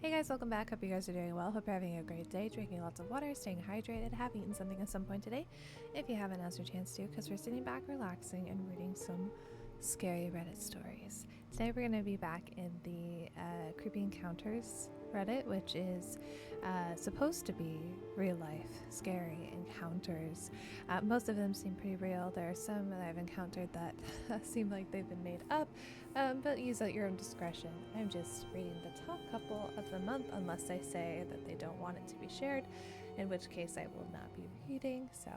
Hey guys, welcome back. Hope you guys are doing well. Hope you're having a great day, drinking lots of water, staying hydrated, have eaten something at some point today. If you haven't, now's your chance to, because we're sitting back, relaxing, and reading some scary Reddit stories. Today we're going to be back in the Creepy Encounters Reddit, which is supposed to be real life, scary encounters. Most of them seem pretty real. There are some that I've encountered that seem like they've been made up, but use at your own discretion. I'm just reading the top couple of the month, unless they say that they don't want it to be shared, in which case I will not be reading. So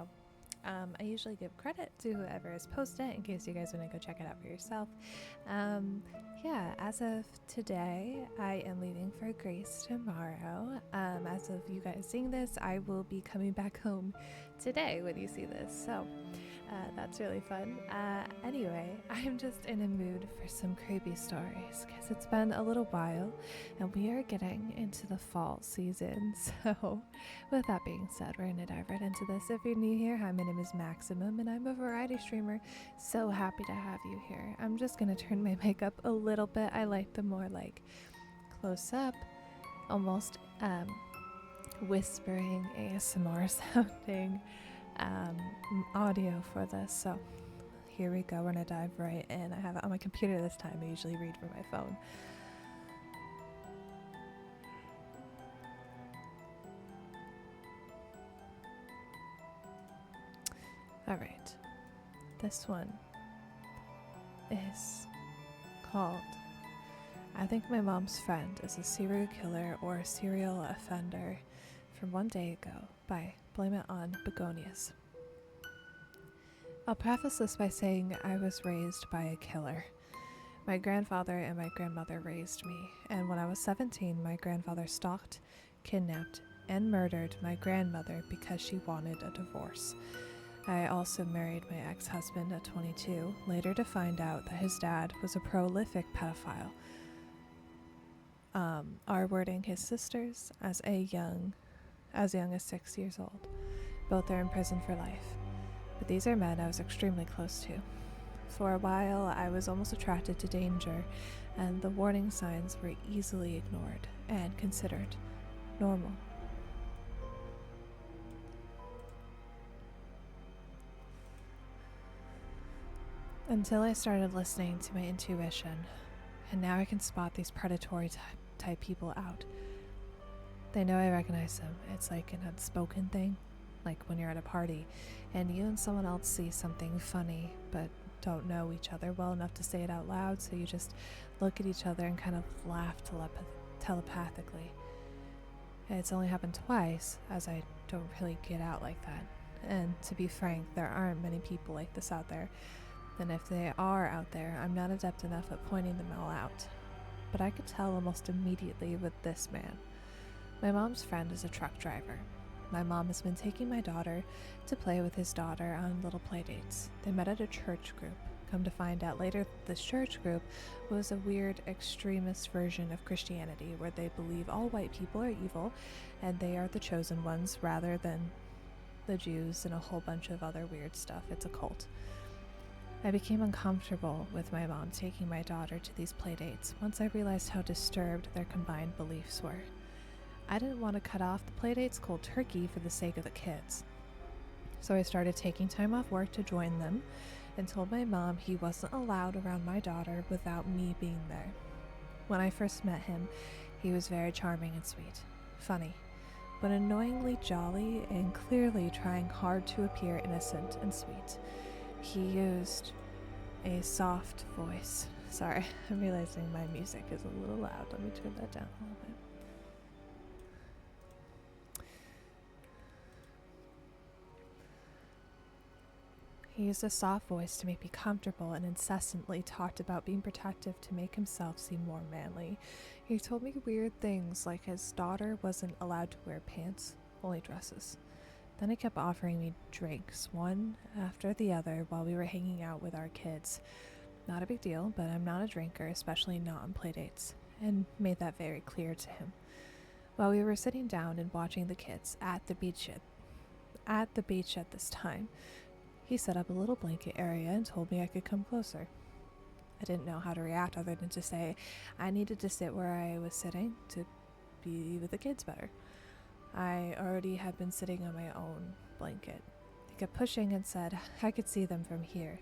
I usually give credit to whoever has posted it in case you guys want to go check it out for yourself. Yeah, as of today, I am leaving for Greece tomorrow. As of you guys seeing this, I will be coming back home today when you see this. So that's really fun. Anyway, I'm just in a mood for some creepy stories because it's been a little while and we are getting into the fall season. So with that being said, we're going to dive right into this. If you're new here, hi, my name is Maximum and I'm a variety streamer. So happy to have you here. I'm just going to turn my mic up a little bit. I like the more like close up, almost whispering ASMR sounding audio for this. So here we go. We're gonna dive right in. I have it on my computer this time. I usually read from my phone. All right, this one is called I Think My Mom's Friend is a Serial Killer or a Serial Offender from one day ago by Blame It on Begonias. I'll preface this by saying I was raised by a killer. My grandfather and my grandmother raised me, and when I was 17, my grandfather stalked, kidnapped, and murdered my grandmother because she wanted a divorce. I also married my ex-husband at 22, later to find out that his dad was a prolific pedophile, R-wording his sisters as young as 6 years old. Both are in prison for life. But these are men I was extremely close to. For a while, I was almost attracted to danger, and the warning signs were easily ignored and considered normal. Until I started listening to my intuition, and now I can spot these predatory type people out. They know I recognize them. It's like an unspoken thing, like when you're at a party and you and someone else see something funny but don't know each other well enough to say it out loud, so you just look at each other and kind of laugh telepathically. It's only happened twice, as I don't really get out like that. And to be frank, there aren't many people like this out there. And if they are out there, I'm not adept enough at pointing them all out. But I could tell almost immediately with this man. My mom's friend is a truck driver. My mom has been taking my daughter to play with his daughter on little play dates. They met at a church group. Come to find out later, this church group was a weird extremist version of Christianity where they believe all white people are evil and they are the chosen ones rather than the Jews and a whole bunch of other weird stuff. It's a cult. I became uncomfortable with my mom taking my daughter to these play dates once I realized how disturbed their combined beliefs were. I didn't want to cut off the playdates cold turkey for the sake of the kids. So I started taking time off work to join them and told my mom he wasn't allowed around my daughter without me being there. When I first met him, he was very charming and sweet, funny, but annoyingly jolly and clearly trying hard to appear innocent and sweet. He used a soft voice. Sorry, I'm realizing my music is a little loud. Let me turn that down a little bit. He used a soft voice to make me comfortable and incessantly talked about being protective to make himself seem more manly. He told me weird things like his daughter wasn't allowed to wear pants, only dresses. Then he kept offering me drinks, one after the other, while we were hanging out with our kids. Not a big deal, but I'm not a drinker, especially not on playdates, and made that very clear to him. While we were sitting down and watching the kids at the beach at this time, he set up a little blanket area and told me I could come closer. I didn't know how to react other than to say I needed to sit where I was sitting to be with the kids better. I already had been sitting on my own blanket. He kept pushing and said I could see them from here.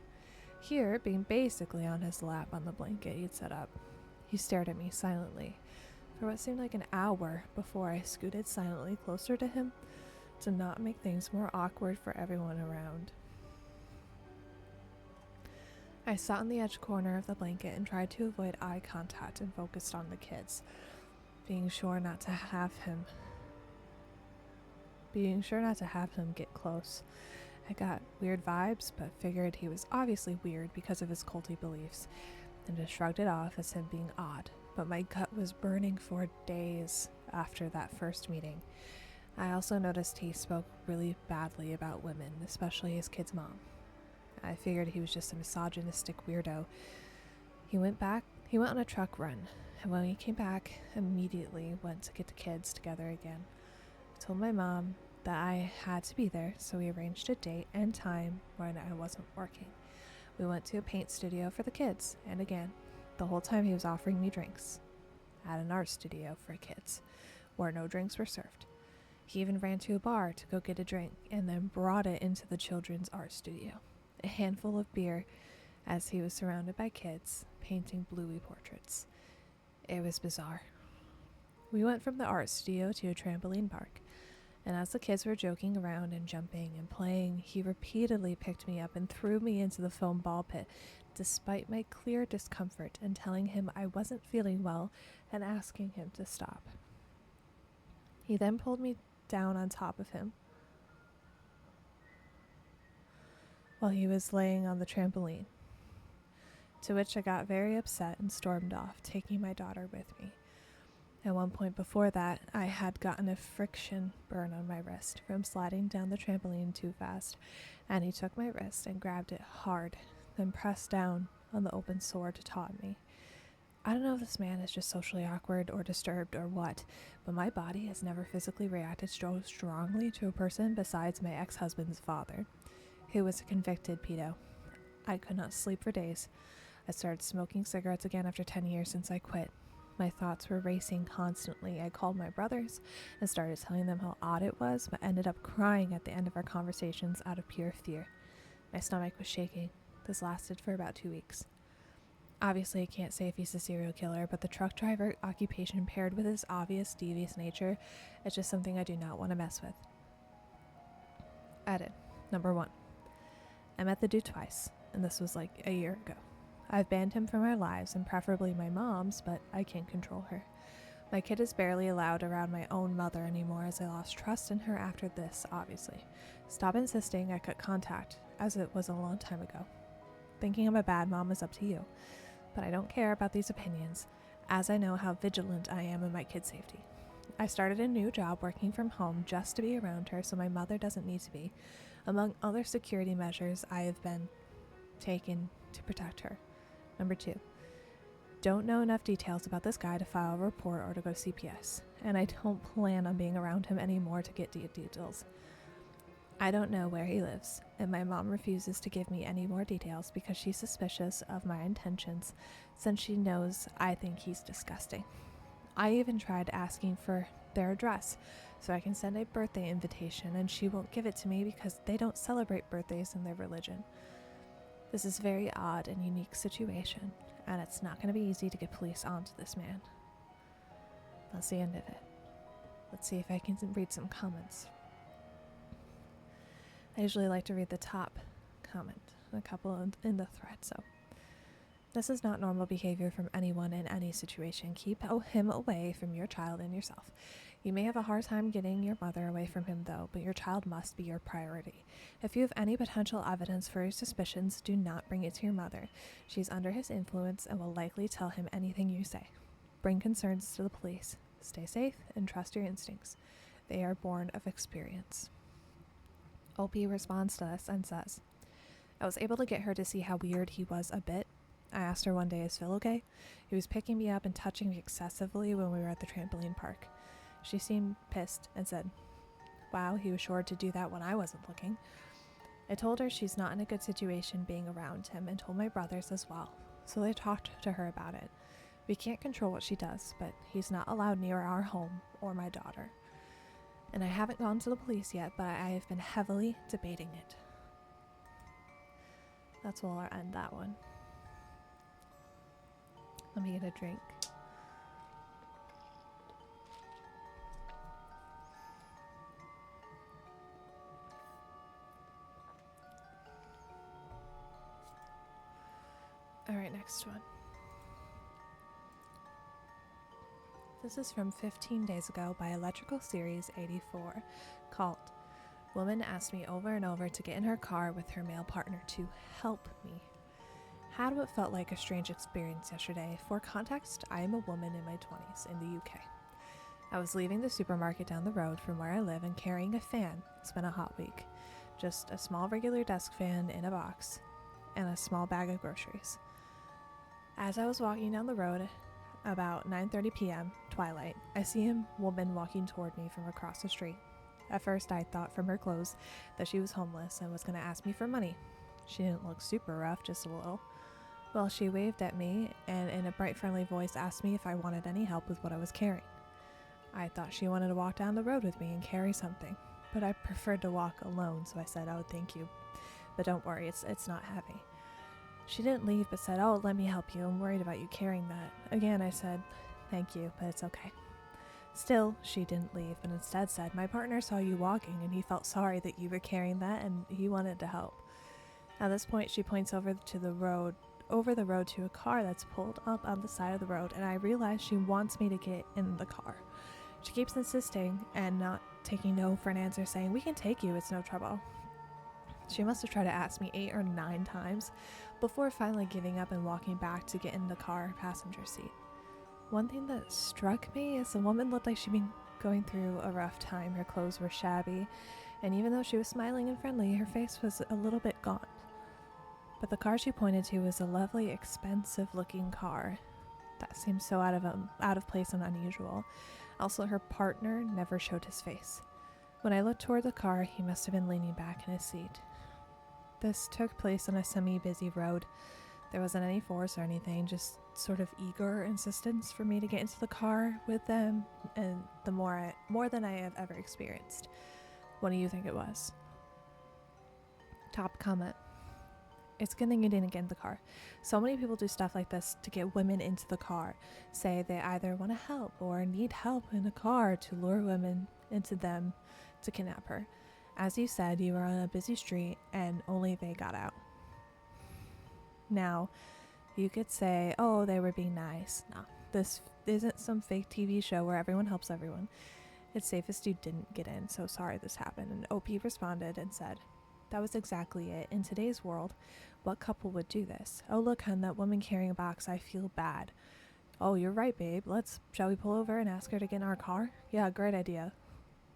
Here, being basically on his lap on the blanket he'd set up. He stared at me silently for what seemed like an hour before I scooted silently closer to him to not make things more awkward for everyone around. I sat in the edge corner of the blanket and tried to avoid eye contact and focused on the kids, being sure not to have him get close. I got weird vibes, but figured he was obviously weird because of his culty beliefs, and just shrugged it off as him being odd. But my gut was burning for days after that first meeting. I also noticed he spoke really badly about women, especially his kid's mom. I figured he was just a misogynistic weirdo. He went on a truck run, and when he came back, immediately went to get the kids together again. I told my mom that I had to be there, so we arranged a date and time when I wasn't working. We went to a paint studio for the kids, and again, the whole time he was offering me drinks at an art studio for kids, where no drinks were served. He even ran to a bar to go get a drink and then brought it into the children's art studio. A handful of beer as he was surrounded by kids painting bluey portraits. It was bizarre. We went from the art studio to a trampoline park, and as the kids were joking around and jumping and playing, he repeatedly picked me up and threw me into the foam ball pit, despite my clear discomfort and telling him I wasn't feeling well and asking him to stop. He then pulled me down on top of him while he was laying on the trampoline, to which I got very upset and stormed off, taking my daughter with me. At one point before that, I had gotten a friction burn on my wrist from sliding down the trampoline too fast, and he took my wrist and grabbed it hard, then pressed down on the open sore to taunt me. I don't know if this man is just socially awkward or disturbed or what, but my body has never physically reacted so strongly to a person besides my ex-husband's father, who was a convicted pedo. I could not sleep for days. I started smoking cigarettes again after 10 years since I quit. My thoughts were racing constantly. I called my brothers and started telling them how odd it was, but ended up crying at the end of our conversations out of pure fear. My stomach was shaking. This lasted for about 2 weeks. Obviously, I can't say if he's a serial killer, but the truck driver occupation paired with his obvious devious nature is just something I do not want to mess with. Edit. Number 1. I met the dude twice, and this was like a year ago. I've banned him from our lives, and preferably my mom's, but I can't control her. My kid is barely allowed around my own mother anymore, as I lost trust in her after this, obviously. Stop insisting I cut contact, as it was a long time ago. Thinking I'm a bad mom is up to you, but I don't care about these opinions, as I know how vigilant I am in my kid's safety. I started a new job working from home just to be around her so my mother doesn't need to be, among other security measures I have been taken to protect her. Number 2, don't know enough details about this guy to file a report or to go to CPS, and I don't plan on being around him anymore to get details. I don't know where he lives, and my mom refuses to give me any more details because she's suspicious of my intentions, since she knows I think he's disgusting. I even tried asking for their address so I can send a birthday invitation, and she won't give it to me because they don't celebrate birthdays in their religion. This is a very odd and unique situation, and it's not going to be easy to get police onto this man. That's the end of it. Let's see if I can read some comments. I usually like to read the top comment, a couple in the thread, so. This is not normal behavior from anyone in any situation. Keep him away from your child and yourself. You may have a hard time getting your mother away from him, though, but your child must be your priority. If you have any potential evidence for your suspicions, do not bring it to your mother. She's under his influence and will likely tell him anything you say. Bring concerns to the police. Stay safe and trust your instincts. They are born of experience. OP responds to this and says, I was able to get her to see how weird he was a bit. I asked her one day, is Phil okay? He was picking me up and touching me excessively when we were at the trampoline park. She seemed pissed and said, wow, he was sure to do that when I wasn't looking. I told her she's not in a good situation being around him and told my brothers as well, so they talked to her about it. We can't control what she does, but he's not allowed near our home or my daughter. And I haven't gone to the police yet, but I have been heavily debating it. That's where I'll end that one. Let me get a drink. Alright, next one. This is from 15 days ago by Electrical Series 84, called Woman Asked Me Over and Over to Get in Her Car with Her Male Partner to Help Me. Had what felt like a strange experience yesterday. For context, I am a woman in my 20s in the UK. I was leaving the supermarket down the road from where I live and carrying a fan. It's been a hot week. Just a small regular desk fan in a box and a small bag of groceries. As I was walking down the road, about 9:30 p.m., twilight, I see a woman walking toward me from across the street. At first, I thought from her clothes that she was homeless and was going to ask me for money. She didn't look super rough, just a little. Well, she waved at me and in a bright, friendly voice asked me if I wanted any help with what I was carrying. I thought she wanted to walk down the road with me and carry something, but I preferred to walk alone, so I said, "Oh, thank you. But don't worry, it's not heavy." She didn't leave, but said, "Oh, let me help you. I'm worried about you carrying that." Again, I said, "Thank you, but it's okay." Still, she didn't leave, but instead said, "My partner saw you walking, and he felt sorry that you were carrying that, and he wanted to help." At this point, she points over the road to a car that's pulled up on the side of the road, and I realize she wants me to get in the car. She keeps insisting and not taking no for an answer, saying, "We can take you, it's no trouble." She must have tried to ask me 8 or 9 times before finally giving up and walking back to get in the car passenger seat. One thing that struck me is the woman looked like she'd been going through a rough time. Her clothes were shabby, and even though she was smiling and friendly, her face was a little bit gaunt. But the car she pointed to was a lovely, expensive-looking car. That seemed so out of place and unusual. Also, her partner never showed his face. When I looked toward the car, he must have been leaning back in his seat. This took place on a semi-busy road. There wasn't any force or anything, just sort of eager insistence for me to get into the car with them, and more than I have ever experienced. What do you think it was? Top comment. It's good thing you didn't get in the car. So many people do stuff like this to get women into the car. Say they either want to help or need help in the car to lure women into them to kidnap her. As you said, you were on a busy street and only they got out. Now, you could say, "Oh, they were being nice." No, this isn't some fake TV show where everyone helps everyone. It's safest you didn't get in, so sorry this happened. And OP responded and said, "That was exactly it. In today's world, what couple would do this? Oh, look, hun, that woman carrying a box. I feel bad." "Oh, you're right, babe. Shall we pull over and ask her to get in our car?" "Yeah, great idea.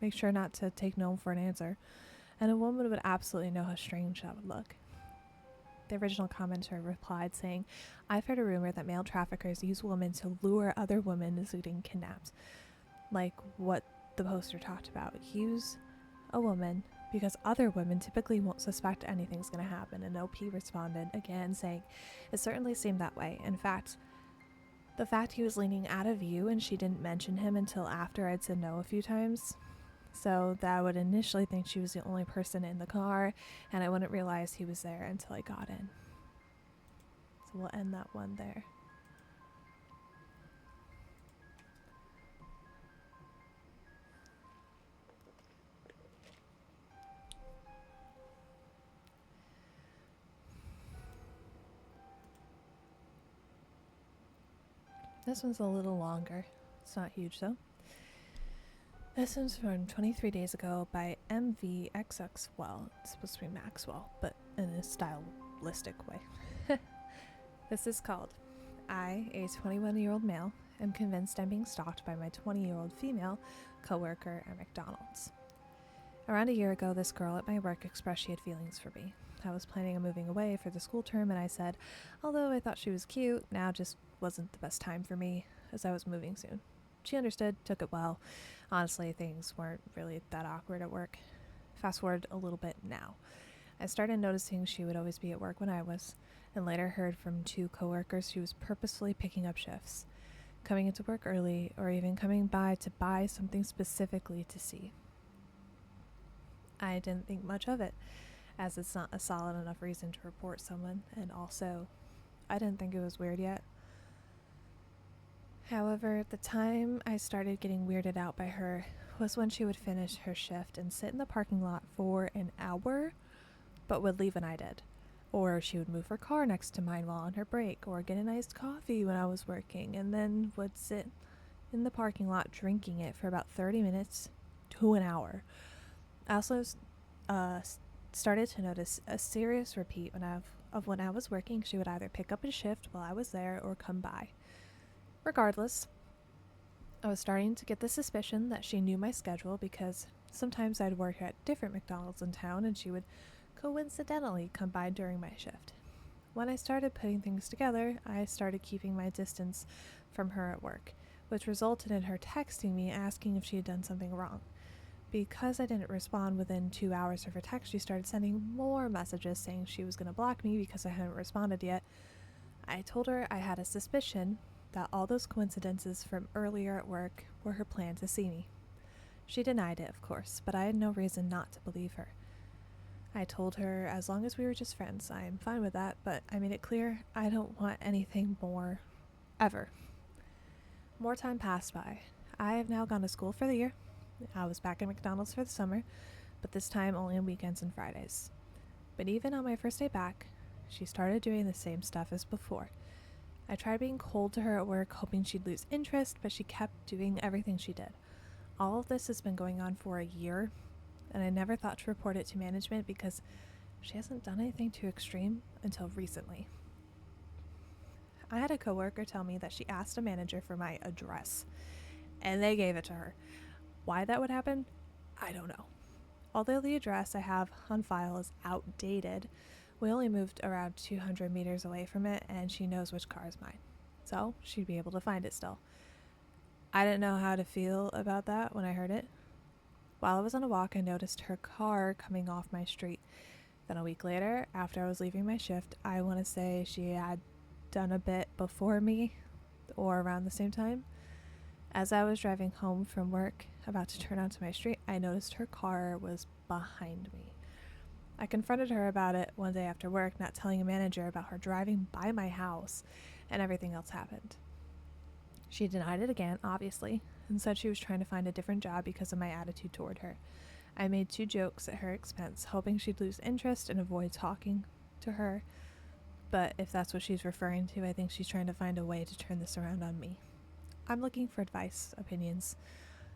Make sure not to take no for an answer." And a woman would absolutely know how strange that would look. The original commenter replied saying, "I've heard a rumor that male traffickers use women to lure other women into getting kidnapped." Like what the poster talked about. Use a woman because other women typically won't suspect anything's going to happen. And OP responded again saying, "It certainly seemed that way. In fact, the fact he was leaning out of view and she didn't mention him until after I'd said no a few times. So that I would initially think she was the only person in the car, and I wouldn't realize he was there until I got in." So we'll end that one there. This one's a little longer. It's not huge though. This one's from 23 days ago by MVXX. Well, it's supposed to be Maxwell, but in a stylistic way. This is called, "I, a 21-year-old male, am convinced I'm being stalked by my 20-year-old female coworker at McDonald's. Around a year ago, this girl at my work expressed she had feelings for me. I was planning on moving away for the school term, and I said, although I thought she was cute, now just wasn't the best time for me, as I was moving soon. She understood, took it well. Honestly, things weren't really that awkward at work. Fast forward a little bit now. I started noticing she would always be at work when I was, and later heard from 2 coworkers she was purposefully picking up shifts. coming into work early, or even coming by to buy something specifically to see. I didn't think much of it, as it's not a solid enough reason to report someone, and also, I didn't think it was weird yet. However, the time I started getting weirded out by her was when she would finish her shift and sit in the parking lot for an hour, but would leave when I did. Or she would move her car next to mine while on her break, or get an iced coffee when I was working, and then would sit in the parking lot drinking it for about 30 minutes to an hour. I also started to notice a serious repeat when I was working. She would either pick up a shift while I was there or come by. Regardless, I was starting to get the suspicion that she knew my schedule, because sometimes I'd work at different McDonald's in town and she would coincidentally come by during my shift. When I started putting things together, I started keeping my distance from her at work, which resulted in her texting me asking if she had done something wrong. Because I didn't respond within 2 hours of her text, she started sending more messages saying she was going to block me because I hadn't responded yet. I told her I had a suspicion that all those coincidences from earlier at work were her plan to see me. She denied it, of course, but I had no reason not to believe her. I told her as long as we were just friends, I am fine with that, but I made it clear I don't want anything more, ever. More time passed by. I have now gone to school for the year. I was back at McDonald's for the summer, but this time only on weekends and Fridays. But even on my first day back, she started doing the same stuff as before. I tried being cold to her at work, hoping she'd lose interest, but she kept doing everything she did. All of this has been going on for a year, and I never thought to report it to management because she hasn't done anything too extreme until recently. I had a coworker tell me that she asked a manager for my address, and they gave it to her. Why that would happen, I don't know. Although the address I have on file is outdated, we only moved around 200 meters away from it, and she knows which car is mine. So she'd be able to find it still. I didn't know how to feel about that when I heard it. While I was on a walk, I noticed her car coming off my street. Then a week later, after I was leaving my shift, I want to say she had done a bit before me, or around the same time. As I was driving home from work, about to turn onto my street, I noticed her car was behind me. I confronted her about it one day after work, not telling a manager about her driving by my house, and everything else happened. She denied it again, obviously, and said she was trying to find a different job because of my attitude toward her. I made 2 jokes at her expense, hoping she'd lose interest and avoid talking to her. But if that's what she's referring to, I think she's trying to find a way to turn this around on me. I'm looking for advice, opinions,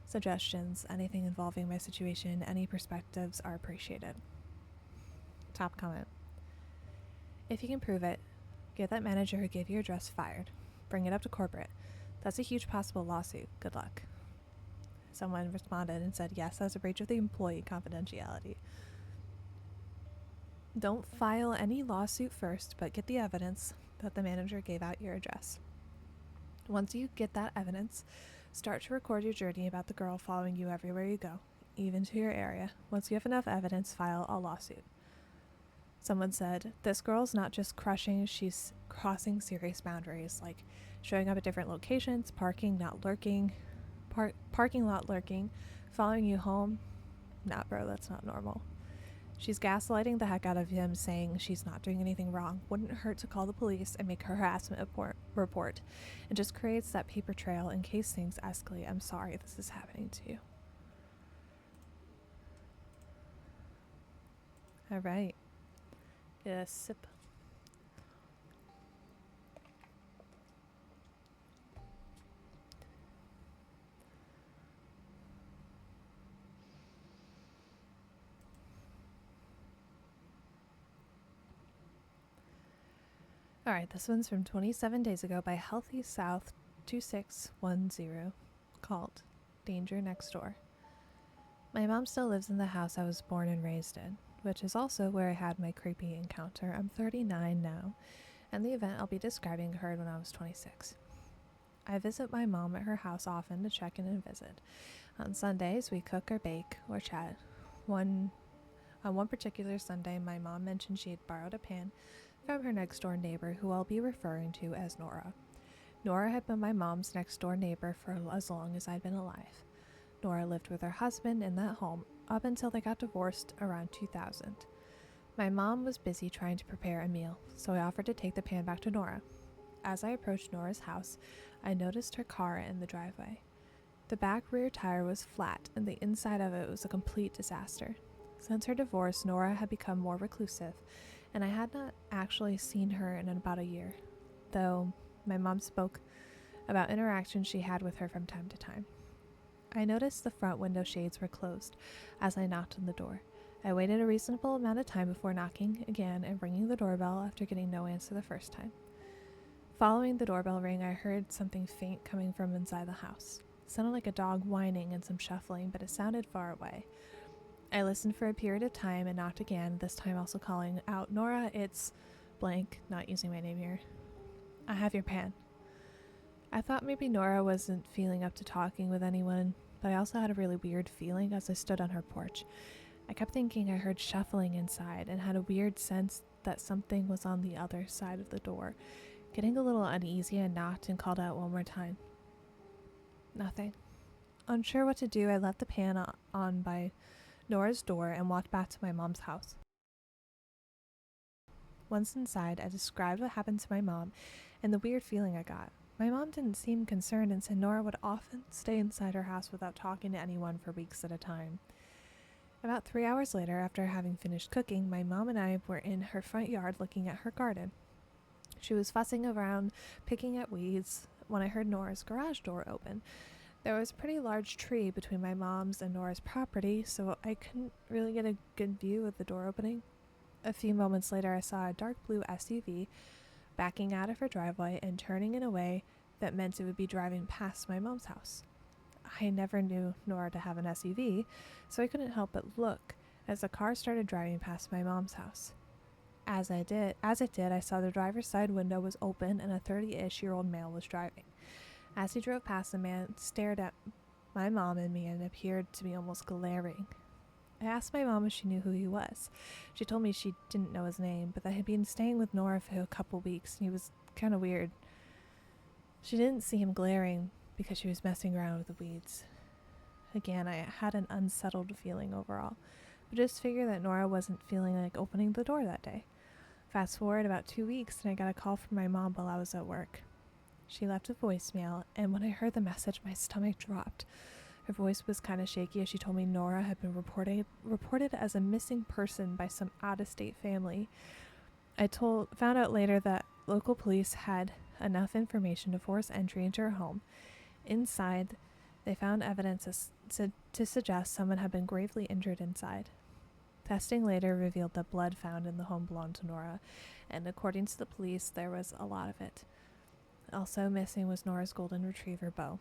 suggestions, anything involving my situation. Any perspectives are appreciated. Top comment. If you can prove it, get that manager who gave you your address fired. Bring it up to corporate. That's a huge possible lawsuit. Good luck. Someone responded and said, yes, that's a breach of the employee confidentiality. Don't file any lawsuit first, but get the evidence that the manager gave out your address. Once you get that evidence, start to record your journey about the girl following you everywhere you go, even to your area. Once you have enough evidence, file a lawsuit. Someone said, this girl's not just crushing, she's crossing serious boundaries, like showing up at different locations, parking lot lurking, following you home. Nah, bro, that's not normal. She's gaslighting the heck out of him, saying she's not doing anything wrong. Wouldn't hurt to call the police and make her harassment report. It just creates that paper trail in case things escalate. I'm sorry this is happening to you. All right. Get a sip. Alright, this one's from 27 days ago by Healthy South 2610, called Danger Next Door. My mom still lives in the house I was born and raised in, which is also where I had my creepy encounter. I'm 39 now, and the event I'll be describing occurred when I was 26. I visit my mom at her house often to check in and visit. On Sundays, we cook or bake or chat. On one particular Sunday, my mom mentioned she had borrowed a pan from her next door neighbor, who I'll be referring to as Nora. Nora had been my mom's next door neighbor for as long as I'd been alive. Nora lived with her husband in that home up until they got divorced around 2000. My mom was busy trying to prepare a meal, so I offered to take the pan back to Nora. As I approached Nora's house, I noticed her car in the driveway. The back rear tire was flat, and the inside of it was a complete disaster. Since her divorce, Nora had become more reclusive, and I had not actually seen her in about a year, though my mom spoke about interactions she had with her from time to time. I noticed the front window shades were closed as I knocked on the door. I waited a reasonable amount of time before knocking again and ringing the doorbell after getting no answer the first time. Following the doorbell ring, I heard something faint coming from inside the house. It sounded like a dog whining and some shuffling, but it sounded far away. I listened for a period of time and knocked again, this time also calling out, "Nora, it's blank," not using my name here. "I have your pan." I thought maybe Nora wasn't feeling up to talking with anyone, but I also had a really weird feeling as I stood on her porch. I kept thinking I heard shuffling inside and had a weird sense that something was on the other side of the door. Getting a little uneasy, I knocked and called out one more time. Nothing. Unsure what to do, I left the pan on by Nora's door and walked back to my mom's house. Once inside, I described what happened to my mom and the weird feeling I got. My mom didn't seem concerned and said Nora would often stay inside her house without talking to anyone for weeks at a time. About 3 hours later, after having finished cooking, my mom and I were in her front yard looking at her garden. She was fussing around, picking at weeds, when I heard Nora's garage door open. There was a pretty large tree between my mom's and Nora's property, so I couldn't really get a good view of the door opening. A few moments later, I saw a dark blue SUV backing out of her driveway and turning in a way that meant it would be driving past my mom's house. I never knew Nora to have an SUV, so I couldn't help but look as the car started driving past my mom's house. As it did, I saw the driver's side window was open and a 30-ish-year-old male was driving. As he drove past, the man stared at my mom and me and appeared to be almost glaring. I asked my mom if she knew who he was. She told me she didn't know his name, but that he'd been staying with Nora for a couple weeks and he was kind of weird. She didn't see him glaring because she was messing around with the weeds. Again, I had an unsettled feeling overall, but just figured that Nora wasn't feeling like opening the door that day. Fast forward about 2 weeks and I got a call from my mom while I was at work. She left a voicemail, and when I heard the message, my stomach dropped. Her voice was kind of shaky as she told me Nora had been reported as a missing person by some out-of-state family. I found out later that local police had enough information to force entry into her home. Inside, they found evidence to suggest someone had been gravely injured inside. Testing later revealed that blood found in the home belonged to Nora, and according to the police, there was a lot of it. Also missing was Nora's golden retriever, Bo.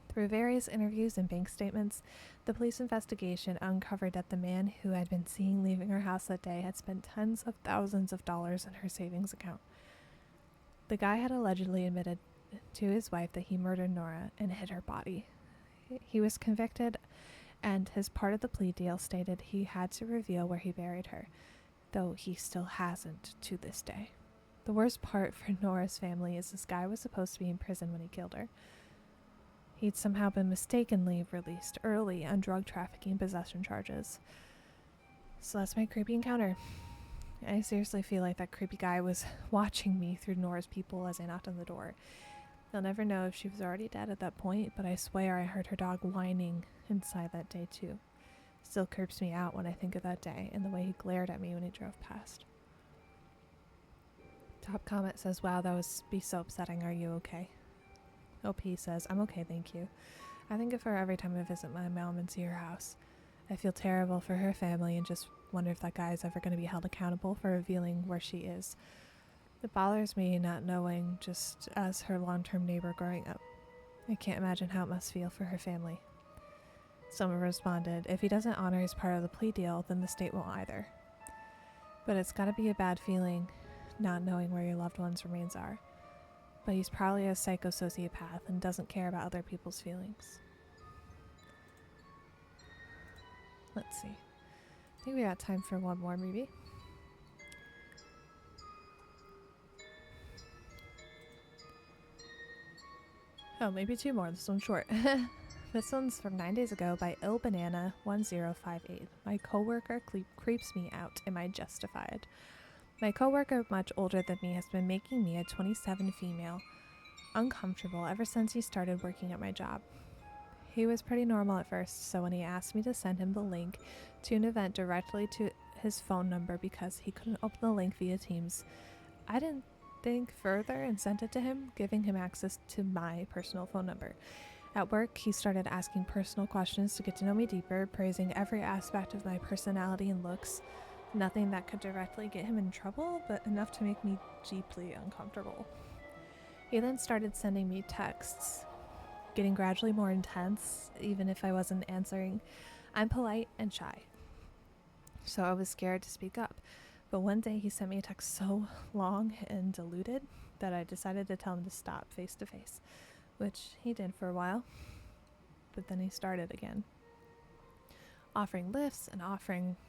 Through various interviews and bank statements, the police investigation uncovered that the man who had been seen leaving her house that day had spent tens of thousands of dollars in her savings account. The guy had allegedly admitted to his wife that he murdered Nora and hid her body. He was convicted, and his part of the plea deal stated he had to reveal where he buried her, though he still hasn't to this day. The worst part for Nora's family is this guy was supposed to be in prison when he killed her. He'd somehow been mistakenly released early on drug trafficking possession charges. So that's my creepy encounter. I seriously feel like that creepy guy was watching me through Nora's peephole as I knocked on the door. I'll never know if she was already dead at that point, but I swear I heard her dog whining inside that day too. Still creeps me out when I think of that day and the way he glared at me when he drove past. Top comment says, "Wow, that would be so upsetting. Are you okay?" OP says, "I'm okay, thank you. I think of her every time I visit my mom and see her house. I feel terrible for her family and just wonder if that guy is ever going to be held accountable for revealing where she is. It bothers me not knowing, just as her long-term neighbor growing up. I can't imagine how it must feel for her family." Someone responded, "If he doesn't honor his part of the plea deal, then the state won't either. But it's gotta be a bad feeling not knowing where your loved one's remains are. But he's probably a psycho-sociopath and doesn't care about other people's feelings." Let's see. I think we got time for one more, maybe. Oh, maybe 2 more. This one's short. This one's from 9 days ago by illbanana1058. My coworker creeps me out. Am I justified? My coworker, much older than me, has been making me, a 27 female, uncomfortable ever since he started working at my job. He was pretty normal at first, so when he asked me to send him the link to an event directly to his phone number because he couldn't open the link via Teams, I didn't think further and sent it to him, giving him access to my personal phone number. At work, he started asking personal questions to get to know me deeper, praising every aspect of my personality and looks. Nothing that could directly get him in trouble, but enough to make me deeply uncomfortable. He then started sending me texts, getting gradually more intense, even if I wasn't answering. I'm polite and shy, so I was scared to speak up. But one day he sent me a text so long and diluted that I decided to tell him to stop face to face, which he did for a while, but then he started again, offering lifts and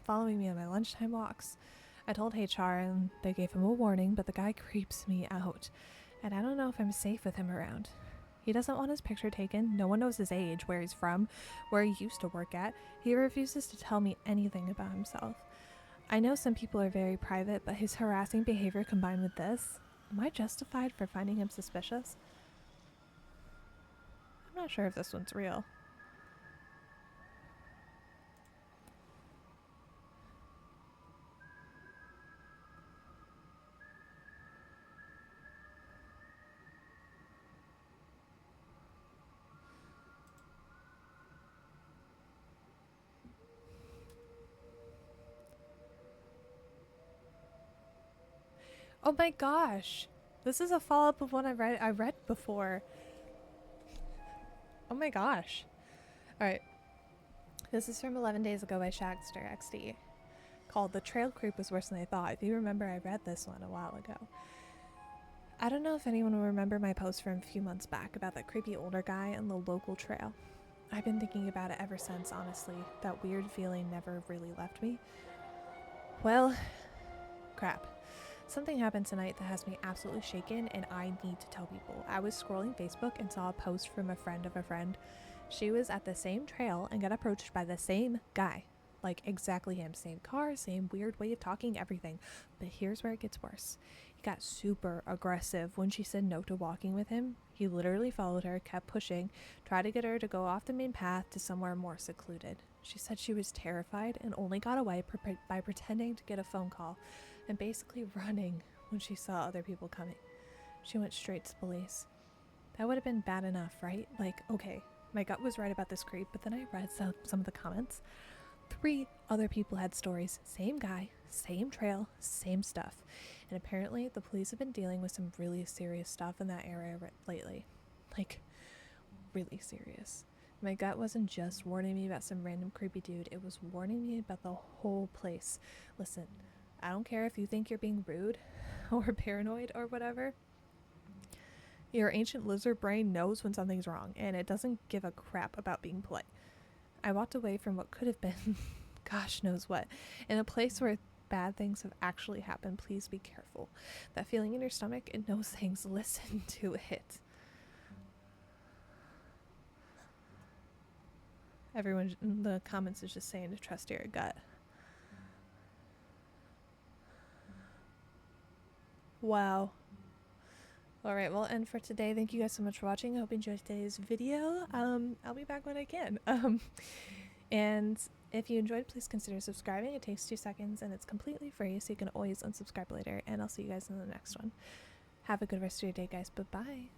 following me on my lunchtime walks. I told HR and they gave him a warning, but the guy creeps me out, and I don't know if I'm safe with him around. He doesn't want his picture taken. No one knows his age, where he's from, where he used to work at. He refuses to tell me anything about himself. I know some people are very private, but his harassing behavior combined with this, am I justified for finding him suspicious? I'm not sure if this one's real. Oh my gosh! This is a follow-up of one I read before. Oh my gosh. Alright. This is from 11 days ago by Shagster XD, called The Trail Creep Was Worse Than I Thought. If you remember, I read this one a while ago. I don't know if anyone will remember my post from a few months back about that creepy older guy on the local trail. I've been thinking about it ever since, honestly. That weird feeling never really left me. Well, crap. Something happened tonight that has me absolutely shaken, and I need to tell people. I was scrolling Facebook and saw a post from a friend of a friend. She was at the same trail and got approached by the same guy. Like, exactly him. Same car, same weird way of talking, everything. But here's where it gets worse. He got super aggressive when she said no to walking with him. He literally followed her, kept pushing, tried to get her to go off the main path to somewhere more secluded. She said she was terrified and only got away by pretending to get a phone call and basically running when she saw other people coming. She went straight to police. That would have been bad enough, right? Like, okay, my gut was right about this creep, but then I read some of the comments. 3 other people had stories. Same guy, same trail, same stuff. And apparently the police have been dealing with some really serious stuff in that area lately. Like, really serious. My gut wasn't just warning me about some random creepy dude, it was warning me about the whole place. Listen, I don't care if you think you're being rude or paranoid or whatever. Your ancient lizard brain knows when something's wrong, and it doesn't give a crap about being polite. I walked away from what could have been gosh knows what. In a place where bad things have actually happened, please be careful. That feeling in your stomach, it knows things. Listen to it. Everyone in the comments is just saying to trust your gut. Wow. Alright, well, and for today, thank you guys so much for watching. I hope you enjoyed today's video. I'll be back when I can. And if you enjoyed, please consider subscribing. It takes 2 seconds and it's completely free, so you can always unsubscribe later. And I'll see you guys in the next one. Have a good rest of your day, guys. Bye-bye.